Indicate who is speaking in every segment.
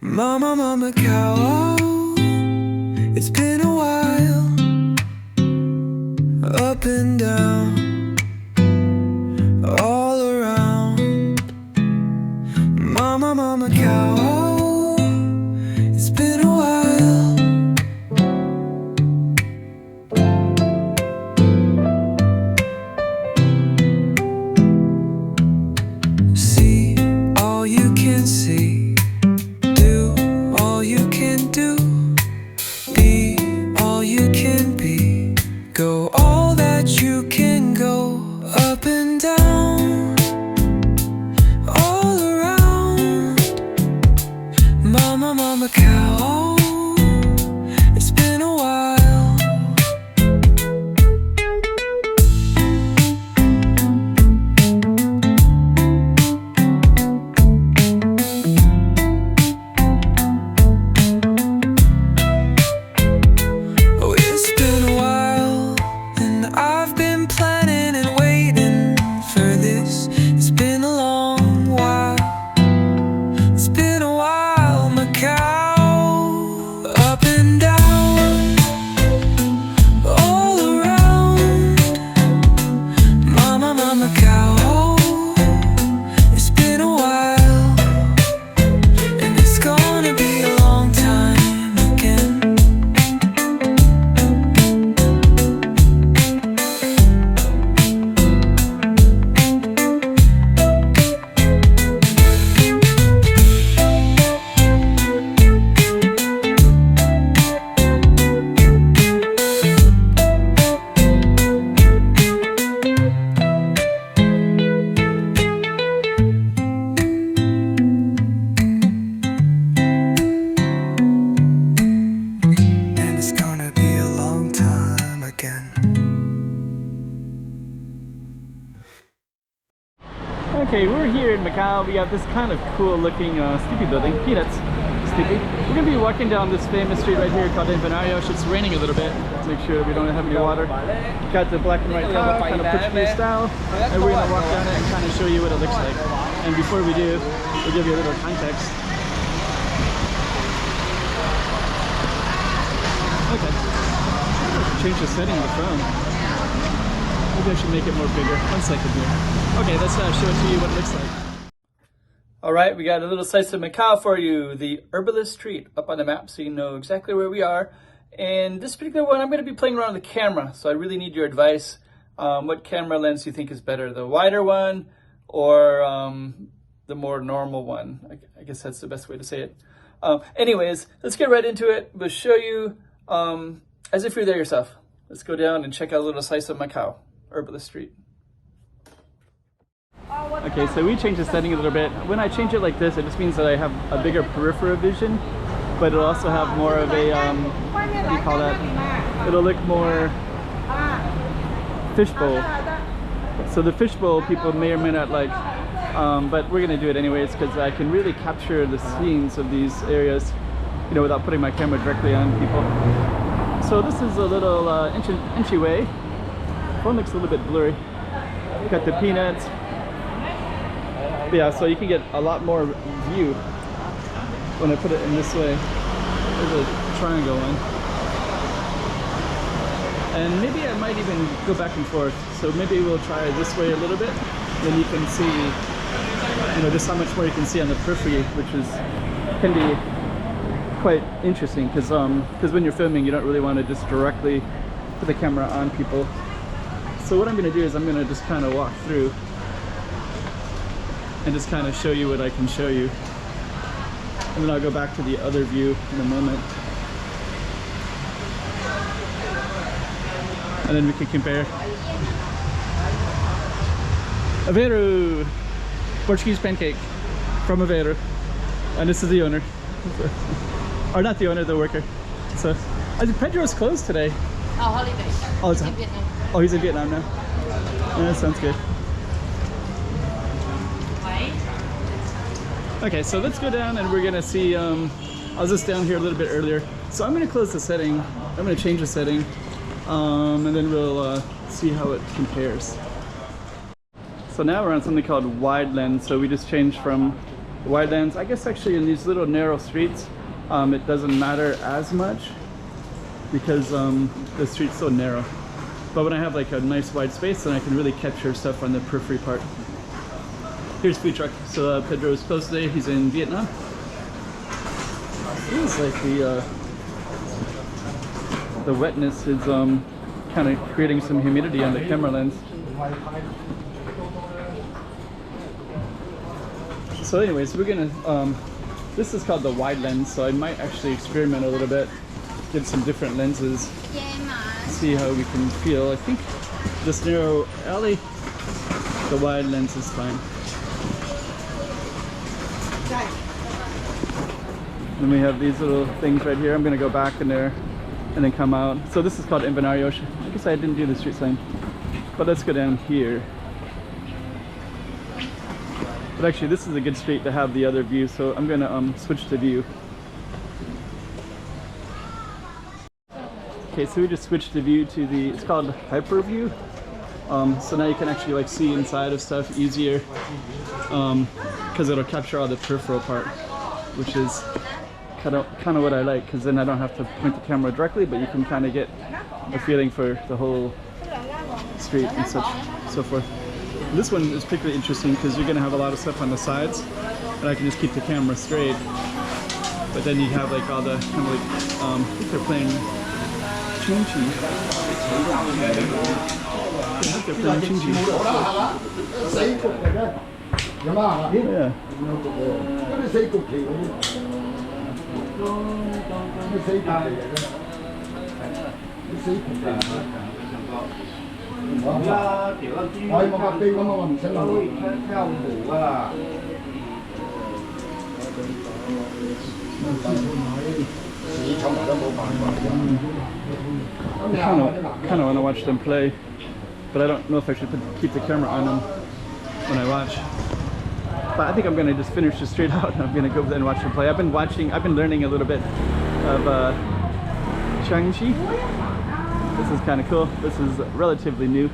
Speaker 1: Mama, mama, cow, it's been a while, up and down, all around. Mama, mama, cow, it's been a while. See all you can see. Go all that you can go, up and down, all around. Mama, mama, cow, it's been a while. Oh, it's been a while. I've been planning and waiting for this. It's been a long while. It's been a while, Macau. Up and down, all around. Mama, mama, cow. It's been a while, and it's gonna be a long time again.
Speaker 2: Okay, we're here in Macau. We have this kind of cool looking Sleepy building, Peanuts Sleepy. We're going to be walking down this famous street right here called Ervanários. It's raining a little bit to make sure we don't have any water. Got the black and white tile, kind of Portuguese style, and we're going to walk down it and kind of show you what it looks like. And before we do, we'll give you a little context. Okay, change the setting of the phone. Maybe I should make it more bigger. 1 second here. Okay, let's show it to you what it looks like. All right, we got a little slice of Macau for you. The Herbalist street up on the map so you know exactly where we are. And this particular one, I'm going to be playing around with the camera. So I really need your advice. What camera lens do you think is better? The wider one or the more normal one? I guess that's the best way to say it. Anyways, let's get right into it. We'll show you as if you're there yourself. Let's go down and check out a little slice of Macau. Herbalist Street. Okay, so we changed the setting a little bit. When I change it like this, it just means that I have a bigger peripheral vision, but it'll also have more of a, what do you call that? It'll look more fishbowl. So the fishbowl people may or may not like, but we're gonna do it anyways because I can really capture the scenes of these areas, you know, without putting my camera directly on people. So this is a little entryway. Phone looks a little bit blurry. Got the Peanuts. But yeah, so you can get a lot more view when I put it in this way. There's a triangle one. And maybe I might even go back and forth. So maybe we'll try this way a little bit. Then you can see, you know, just how much more you can see on the periphery, which can be quite interesting because when you're filming, you don't really want to just directly put the camera on people. So what I'm going to do is I'm going to just kind of walk through and just kind of show you what I can show you. And then I'll go back to the other view in a moment. And then we can compare. Aveiro! Portuguese pancake from Aveiro. And this is the owner. Or not the owner, the worker. So, I think Pedro's closed today.
Speaker 3: Oh, holiday.
Speaker 2: Oh,
Speaker 3: he's in Vietnam.
Speaker 2: Oh, he's in Vietnam now? Yeah, that sounds good. Okay, so let's go down and we're gonna see, I was just down here a little bit earlier. So I'm gonna close the setting. I'm gonna change the setting. And then we'll see how it compares. So now we're on something called wide lens. So we just changed from wide lens. I guess actually in these little narrow streets, it doesn't matter as much because the street's so narrow. But when I have like a nice wide space, then I can really capture stuff on the periphery part. Here's food truck. So Pedro is closed today. He's in Vietnam. Feels like the wetness is kind of creating some humidity on the camera lens. So anyways, we're gonna, this is called the wide lens, so I might actually experiment a little bit, get some different lenses, see how we can feel. I think this narrow alley, the wide lens is fine. Then we have these little things right here. I'm gonna go back in there and then come out. So this is called Ervanários. I guess I didn't do the street sign, but let's go down here. But actually this is a good street to have the other view, so I'm gonna switch to view. Okay, so we just switched the view to the, it's called hyper view. So now you can actually like see inside of stuff easier, because it'll capture all the peripheral part, which is kind of what I like, because then I don't have to point the camera directly, but you can kind of get a feeling for the whole street and so forth. This one is particularly interesting because you're going to have a lot of stuff on the sides, and I can just keep the camera straight. But then you have like all the kind of like, I think they're playing Ching-Chi. I think they're playing Ching-Chi. Yeah. I kind of want to watch them play, but I don't know if I should keep the camera on them when I watch. But I think I'm gonna just finish this straight out and I'm gonna go over there and watch them play. I've been learning a little bit of Shang-Chi. This is kind of cool. This is relatively new.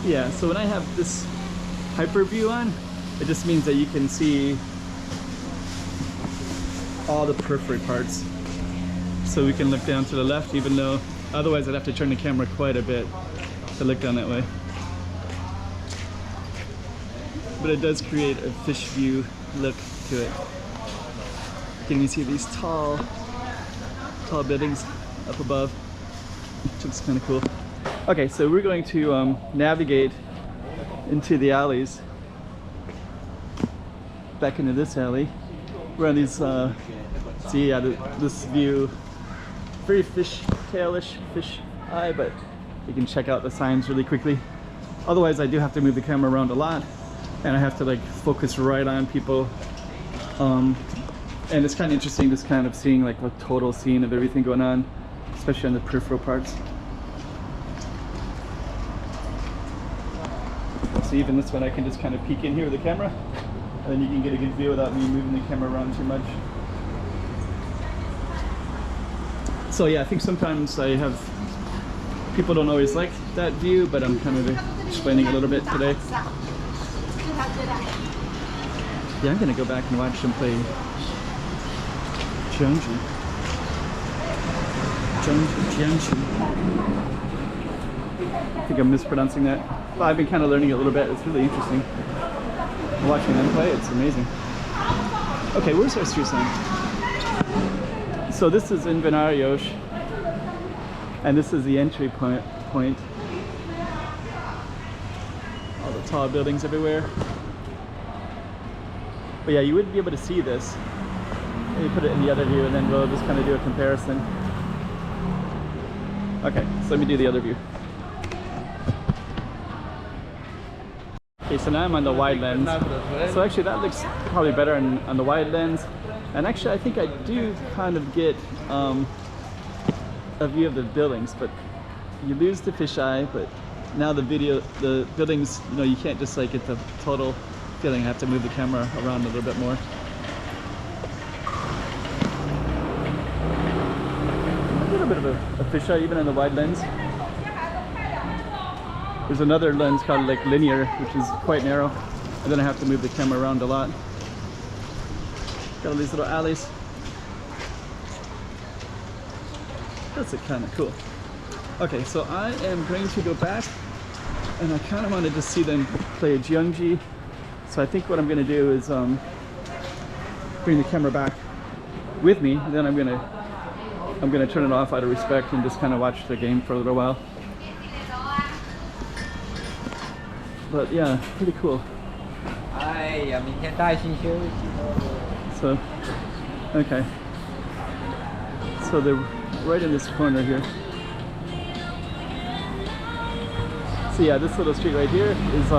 Speaker 2: Yeah, so when I have this hyper view on, it just means that you can see all the periphery parts. So we can look down to the left, even though otherwise I'd have to turn the camera quite a bit to look down that way. But it does create a fish view look to it. Can you see these tall buildings up above, which looks kind of cool. Okay, so we're going to navigate into the alleys, back into this alley. We're on these, see, yeah, this view, very fish tailish, fish eye, but you can check out the signs really quickly. Otherwise, I do have to move the camera around a lot, and I have to like focus right on people. And it's kind of interesting just kind of seeing like a total scene of everything going on, especially on the peripheral parts. So even this one I can just kind of peek in here with the camera, and then you can get a good view without me moving the camera around too much. So yeah, I think sometimes people don't always like that view, but I'm kind of explaining a little bit today. Yeah, I'm gonna go back and watch them play Jiangxi. I think I'm mispronouncing that. Well, I've been kind of learning it a little bit. It's really interesting. Watching them play, it's amazing. Okay, where's our street sign? So this is Ervanários, and this is the entry point. All the tall buildings everywhere. But yeah, you wouldn't be able to see this. Let me put it in the other view, and then we'll just kind of do a comparison. Okay, so let me do the other view. Okay, so now I'm on the wide lens. So actually that looks probably better on the wide lens. And actually I think I do kind of get a view of the buildings, but you lose the fisheye, but now the buildings, you know, you can't just like get the total feeling. I have to move the camera around a little bit more. A little bit of a fisheye even on the wide lens. There's another lens called like linear, which is quite narrow. and then I have to move the camera around a lot. Got all these little alleys. That's kind of cool. Okay, so I am going to go back, and I kind of wanted to see them play a Jeongji. So I think what I'm going to do is bring the camera back with me, and then I'm gonna turn it off out of respect and just kind of watch the game for a little while. But yeah, pretty cool. So, okay. So they're right in this corner here. So yeah, this little street right here is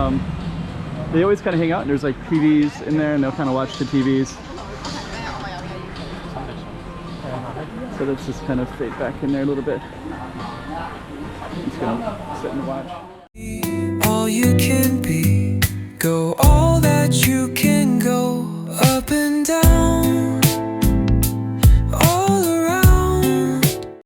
Speaker 2: they always kind of hang out, and there's like TVs in there, and they'll kind of watch the TVs. So let's just kind of fade back in there a little bit. I'm just gonna sit and watch.
Speaker 1: All you can be, go all that you can go, up and down.